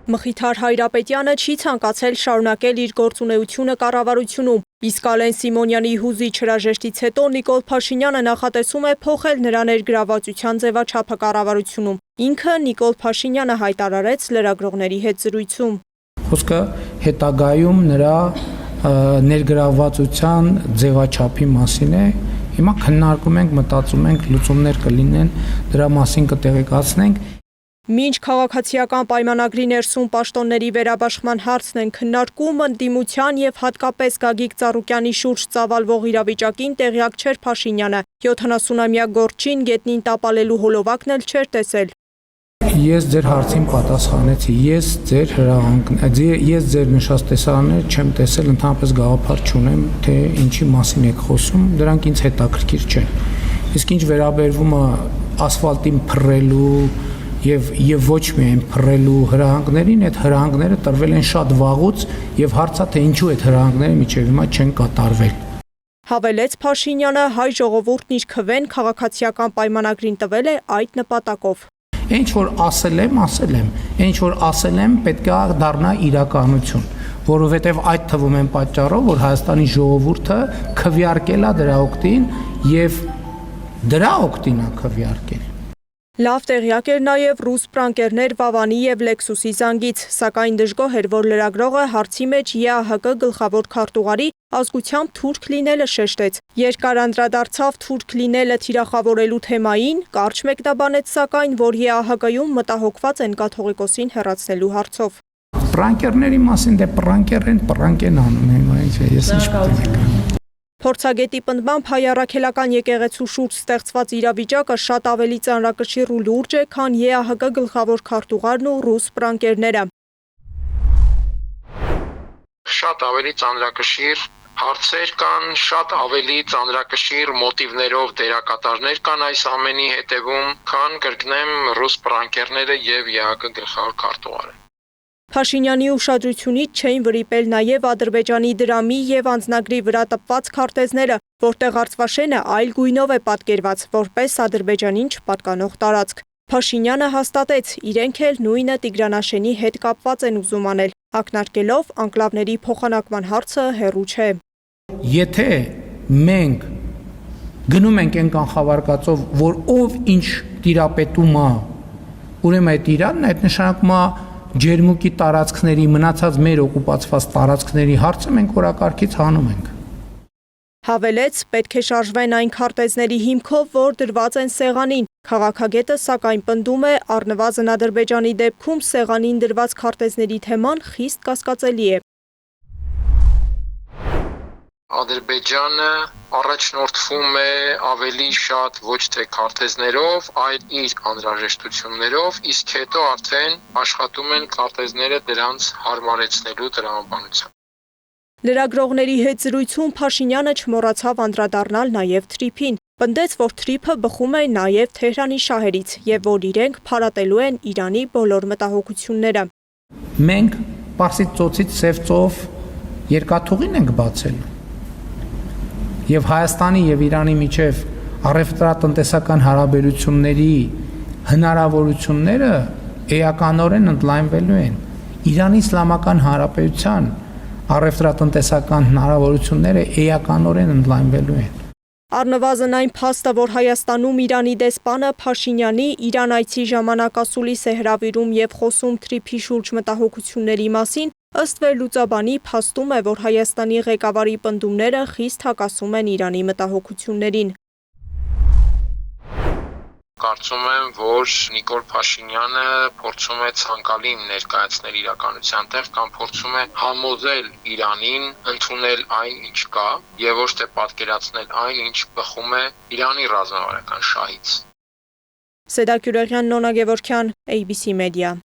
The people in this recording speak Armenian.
Մխիթար Հայրապետյանը չի ցանկացել շարունակել իր գործունեությունը կառավարությունում, իսկ Ալեն Սիմոնյանի հուզիչ հրաժեշտից հետո Նիկոլ Փաշինյանը նախատեսում է փոխել նրա ներգրավվածության ձևաչափը կառավարությունում։ Ինքը Նիկոլ Փաշինյանը հայտարարեց լրագրողների հետ զրույցում։ Խոսքը հետագայում նրա ներգրավվածության ձևաչափի մասին է։ Հիմա քննարկում ենք, մտածում ենք, լուծումներ կլինեն, դրա մասին կտեղեկացնենք։ Մինչ քաղաքացիական պայմանագրի ներսում պաշտոնների վերաբաշխման հարցն են քննարկում, ընդդիմության եւ հատկապես Գագիկ Ծառուկյանի շուրջ ծավալվող իրավիճակին տեղյակ չէր Փաշինյանը։ 70-ամյա գործչին գետնին տապալելու հոլովակն էլ չէր տեսել։ Ես ձեր հարցին պատասխանեցի, ես ձեր նշած տեսարանները չեմ տեսել, ընդհանրապես գաղափար չունեմ, թե ինչի մասին եք խոսում, դրանք ինձ հետաքրքիր չեն։ Իսկ ինչ վերաբերվում է ասֆալտին փռելու եւ ոչ միայն փռելու հրահանգներին, այդ հրահանգները տրվել են շատ վաղուց եւ հարցը թե ինչու այդ հրահանգները մինչեւ հիմա չեն կատարվել։ Հավելեց Փաշինյանը, հայ ժողովուրդն իր քվեն քաղաքացիական պայմանագրին տվել է այդ նպատակով։ Ինչ որ ասել եմ, ինչ որ ասել եմ, պետք է դառնա իրականություն, որովհետև այդ թվում են պատճառով, որ Հայաստանի ժողովուրդը քվեարկել է դրա օգտին եւ դրա օգտին է քվեարկել։ Լավ տեղյակ էր նաև ռուս պրանկերներ Վավանի եւ Լեքսուսի զանգից, սակայն դժգոհ էր, որ լրագրողը հարցի մեջ ԵԱՀԿ գլխավոր քարտուղարի ազգությամբ թուրք լինելը շեշտեց։ Երկար անդրադարձավ թուրք լինելը թիրախավորելու թեմային, կարճ մեկնաբանեց սակայն, որ ԵԱՀԿ-ում մտահոգված են կաթողիկոսին հեռացնելու հարցով։ Պրանկերների մասին դե պրանկ են անում, հիմա ես ինչ պետք է։ Փորձագետի պնդմամբ հայ առաքելական եկեղեցու շուրջ ստեղծված իրավիճակը շատ ավելի ծանրակշիռ ու լուրջ է, քան ԵԱՀԿ գլխավոր քարտուղարն ու ռուս պրանկերները։ Շատ ավելի ծանրակշիռ հարցեր կան, շատ ավելի ծանրակշիռ մոտիվներով դերակատարներ կան այս ամենի հետևում, քան կրկնեմ ռուս պրանկերները եւ ԵԱՀԿ գլխավոր քարտուղարը։ Փաշինյանի ուշադրությունից չէին վրիպել նաև Ադրբեջանի դրամի եւ անձնագրի վրա տպված քարտեզները, որտեղ Արցվաշենը այլ գույնով է պատկերված, որպես Ադրբեջանին չպատկանող տարածք։ Փաշինյանը հաստատեց, իրենք էլ նույնը Տիգրանաշենի հետ կապված են ուզում անել, ակնարկելով անկլավների փոխանակման հարցը հեռու չէ։ Եթե մենք գնում ենք այն կանխավարկածով, որ ով ինչ տիրապետում է, ուրեմն այդ Իրանն այդ նշանակում է ջերմուկի տարածքների մնացած մեր օկուպացված տարածքների հարցը մենք օրակարգից հանում ենք։ Հավելեց, պետք է շարժվեն այն քարտեզների հիմքով, որ դրված են սեղանին։ Քաղաքագետը սակայն պնդում է, առնվազն Ադրբեջանի դեպքում սեղանին դրված քարտեզների թեման խիստ կասկածելի է։ Ադրբեջանը առաջնորդվում է ավելի շատ ոչ թե քարտեզներով, այլ իր անհրաժեշտություններով, իսկ հետո արդեն աշխատում են քարտեզները դրանց հարմարեցնելու տրամաբանությամբ։ Լրագրողների հետ զրույցում Փաշինյանը չմոռացավ անդրադառնալ նաև թրիփին։ Պնդեց, որ թրիփը բխում է նաև Թեհրանի շահերից եւ որ իրենք փարատելու են Իրանի բոլոր մտահոգությունները։ Մենք Պարսից ծոցից Սև ծով երկաթուղին ենք բացել։ Եվ Հայաստանի եւ Իրանի միջև առևտրատնտեսական հարաբերությունների հնարավորությունները էականորեն ընդլայնվելու են։ Իրանի Իսլամական Հանրապետության առևտրատնտեսական հնարավորությունները էականորեն ընդլայնվելու են։ Առնվազն այն փաստը, որ Հայաստանում Իրանի դեսպանը Փաշինյանի Իրան այցի ժամանակ ասուլիս է հրավիրում եւ խոսում թրիփի շուրջ մտահոգությունների մասին, ըստ վերլուծաբանի փաստում է, որ Հայաստանի ղեկավարի պնդումները խիստ հակասում են Իրանի մտահոգություններին։ Կարծում եմ, որ Նիկոլ Փաշինյանը փորձում է ցանկալին ներկայացնել իրականության տեղ կամ փորձում է համոզել Իրանին ընդունել այն, ինչ կա, եւ ոչ թե պատկերացնել այն, ինչ բխում է Իրանի ռազմավարական շահից։ Սեդա Գյուրեղյան, Նոնա Գևորգյան, ABC Media։